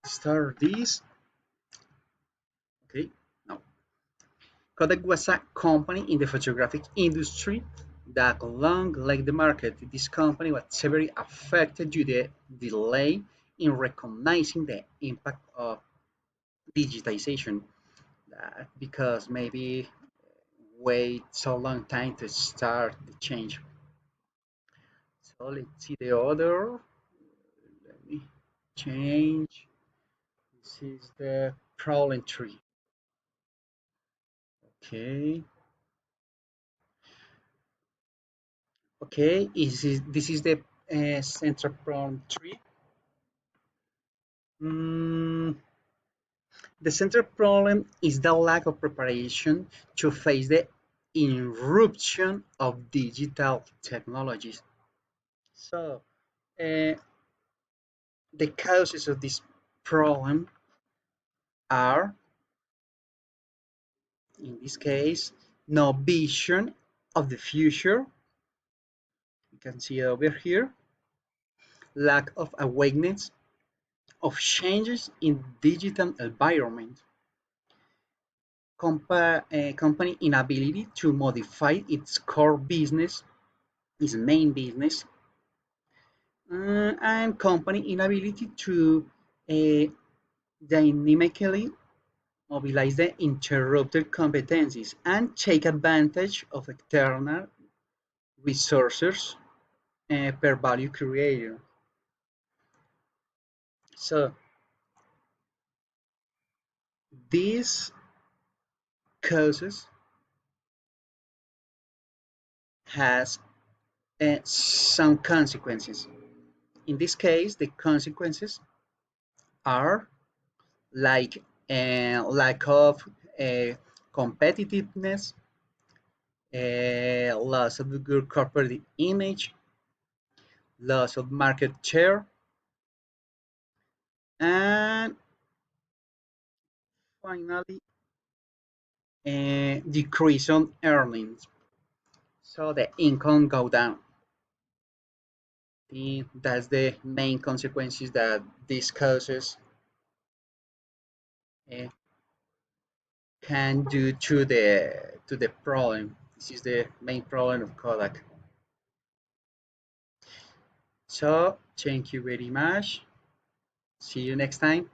start this. Okay, now Kodak was a company in the photographic industry that long led the market. This company was severely affected due to the delay in recognizing the impact of digitization. Because maybe wait so long time to start the change. So let's see the order. Let me change. This is the problem tree. Okay. Okay. This is the central problem tree. Mm, the central problem is the lack of preparation to face the irruption of digital technologies. So, uh, the causes of this problem are, in this case, no vision of the future. You can see it over here. Lack of awareness of changes in digital environment. Company inability to modify its core business, its main business, and company inability to uh, dynamically mobilize the interrupted competencies and take advantage of external resources per value creator. So these causes has some consequences. In this case, the consequences are like lack of uh, competitiveness, loss of good corporate image, loss of market share, and finally, decrease on earnings. So the income go down. That's the main consequences that this causes uh, can do to the problem. This is the main problem of Kodak. So thank you very much. See you next time.